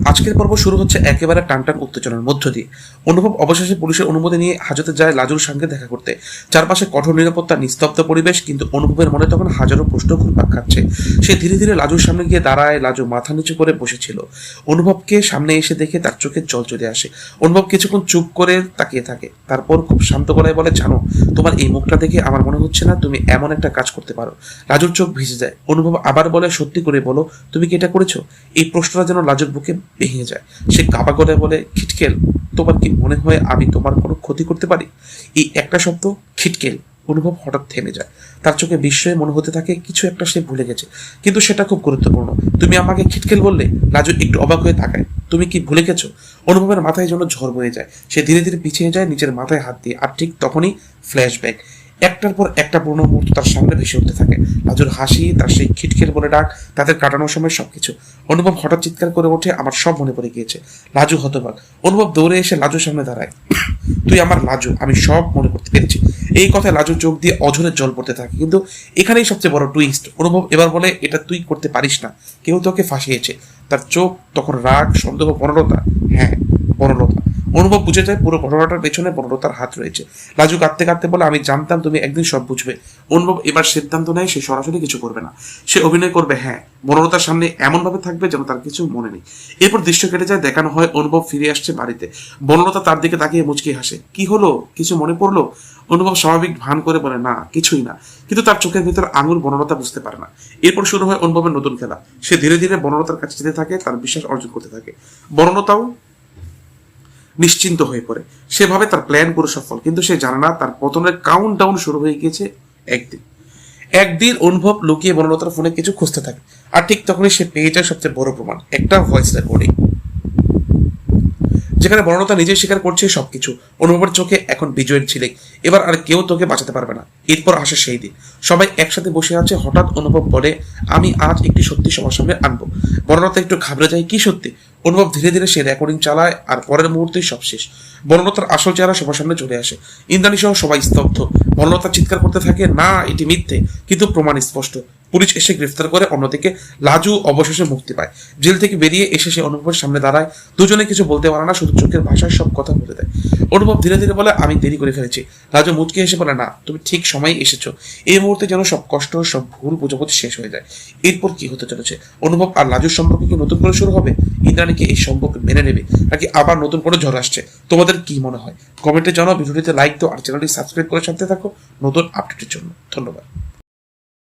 আজকের পর্ব শুরু হচ্ছে একেবারে টানটান উত্তেজনার মধ্য দিয়ে। অনুভব অবশেষে পুলিশের অনুমতি নিয়ে হাজতে যায় লাজুর সঙ্গে দেখা করতে। চারপাশে কঠোর নিরাপত্তা, নিস্তব্ধ পরিবেশ, কিন্তু অনুভবের মনে তখন হাজারো প্রশ্ন ঘুরপাক খাচ্ছে। সে ধীরে ধীরে লাজুর সামনে গিয়ে দাঁড়ায়। লাজু মাথা নিচু করে বসেছিল। অনুভবকে সামনে এসে দেখে তার চোখে জল চলে আসে। অনুভব কিছুক্ষণ চুপ করে তাকিয়ে থাকে, তারপর খুব শান্ত গলায় বলে, জানো, তোমার এই মুখটা দেখে আমার মনে হচ্ছে না তুমি এমন একটা কাজ করতে পারো। লাজুর চোখ ভিজে যায়। অনুভব আবার বলে, সত্যি করে বলো, তুমি কি এটা করেছো? এই প্রশ্নটা যেন লাজুর বুকে ভেঙে যায়। সে কাঁপা গলায় বলে, খিটকেল, তোমার কি মনে হয় আমি তোমার কোনো ক্ষতি করতে পারি? এই একটা শব্দ, খিটকেল। অনুভব হঠাৎ থেমে যায়। তার চোখে বিস্ময়ে মনে হতে থাকে কিছু একটা সে ভুলে গেছে, কিন্তু সেটা খুব গুরুত্বপূর্ণ। তুমি আমাকে খিটকেল বললে? লাজু একটু অবাক হয়ে তাকায়। তুমি কি ভুলে গেছো? অনুভবের মাথায় যেন ঝড় বয়ে যায়। সে ধীরে ধীরে পিছিয়ে যায় নিজের মাথায় হাত দিয়ে। আর ঠিক তখনই ফ্ল্যাশব্যাক। একটার পর একটা পুরনো মুহূর্ত তার সামনে ভেসে উঠতে থাকে। লাজুর হাসি, তার সেই খিটখিট বলে ডাক, তাদের কাটানোর সময় সবকিছু। অনুভব হঠাৎ চিৎকার করে ওঠে, আমার সব মনে পড়ে গিয়েছে। লাজু হতবাক। অনুভব দৌড়ে এসে লাজুর সামনে দাঁড়ায়। তুই আমার লাজু, আমি সব মনে করতে পেরেছি। এই কথায় লাজুর চোখ দিয়ে অঝরে জল পড়তে থাকে। কিন্তু এখানেই সবচেয়ে বড় টুইস্ট। অনুভব এবার বলে, এটা তুই করতে পারিস না, কেউ তোকে ফাঁসিয়েছে। তার চোখ তখন রাগ, সন্দেহ, বনরতা। হ্যাঁ, বনরতা। অনুভব বুঝে যায় পুরো ঘটনাটার পেছনে বনলতার হাত রয়েছে। লাজু কাঁদতে কাঁদতে বলে, আমি জানতাম তুমি একদিন সব বুঝবে। অনুভব এবার সিদ্ধান্ত নেয় সে সরাসরি কিছু করবে না। সে অভিনয় করবে, হ্যাঁ, বনলতার সামনে এমন ভাবে থাকবে যেন তার কিছু মনে নেই। এরপর দৃশ্য কেটে যায়, দেখানো হয় অনুভব ফিরে আসছে বাড়িতে। বনলতা তার দিকে তাকিয়ে মুচকি হাসে। কি হলো, কিছু মনে পড়লো? অনুভব স্বাভাবিক ভান করে বলে, না, কিছুই না। কিন্তু তার চোখের ভিতর আঙুল বনলতা বুঝতে পারে না। এরপর শুরু হয় অনুভবের নতুন খেলা। সে ধীরে ধীরে বনলতার কাছে যেতে থাকে, তার বিশ্বাস অর্জন করতে থাকে। বনলতাও নিশ্চিন্ত হয়ে পড়ে। সেভাবে তার প্ল্যান পুরো সফল, কিন্তু সে জানে না তার পতনের কাউন্ট ডাউন শুরু হয়ে গিয়েছে। একদিন একদিন অনুভব লুকিয়ে বনলতার ফোনে কিছু খুঁজতে থাকে, আর ঠিক তখনই সে পেয়ে যায় সবচেয়ে বড় প্রমাণ, একটা ভয়েস রেকর্ডিং, যেখানে বনলতা নিজেই স্বীকার করছে সবকিছু। অনুভবের চোখে এখন বিজয়ের ঝিলিক। এবার আর কেউ তোকে বাঁচাতে পারবে না। এরপর আসে সেই দিন, সবাই একসাথে বসে আছে। হঠাৎ অনুভব বলে, আমি আজ একটি সত্যি সবার সামনে আনবো। বনলতা একটু ঘাবড়ে যায়, কি সত্যি? অনুভব ধীরে ধীরে সে রেকর্ডিং চালায়, আর পরের মুহূর্তেই সব শেষ। বনলতার আসল চেহারা সবার সামনে চলে আসে। ইন্দ্রাণী সহ সবাই স্তব্ধ। বনলতা চিৎকার করতে থাকে, না, এটি মিথ্যে, কিন্তু প্রমাণ স্পষ্ট। পুলিশ এসে গ্রেফতার করে। অন্যদিকে লাজু অবশেষে মুক্তি পায়। জেল থেকে বেরিয়ে এসে সে অনুভবের সামনে দাঁড়ায়। দুজনে কিছু বলতে পারে না, শুধু চোখের ভাষায় সব কথা বলে দেয়। অনুভব ধীরে ধীরে বলে, আমি দেরি করে ফেলেছি। লাজু মুচকে এসে বলে, না, তুমি ঠিক সময় এসেছো। এই মুহূর্তে যেন সব কষ্ট, সব ভুল বোঝাবুঝি শেষ হয়ে যায়। এরপর কি হতে চলেছে? অনুভব আর লাজুর সম্পর্ক কি নতুন করে শুরু হবে? ইন্দ্রাণীকে এই সম্পর্ক মেনে নেবে, নাকি আবার নতুন করে ঝড় আসছে? তোমাদের কি মনে হয়? কমেন্টে জানাও। ভিডিওটিতে লাইক দাও আর চ্যানেলটি সাবস্ক্রাইব করে সাথে থাকো নতুন আপডেটের জন্য। ধন্যবাদ।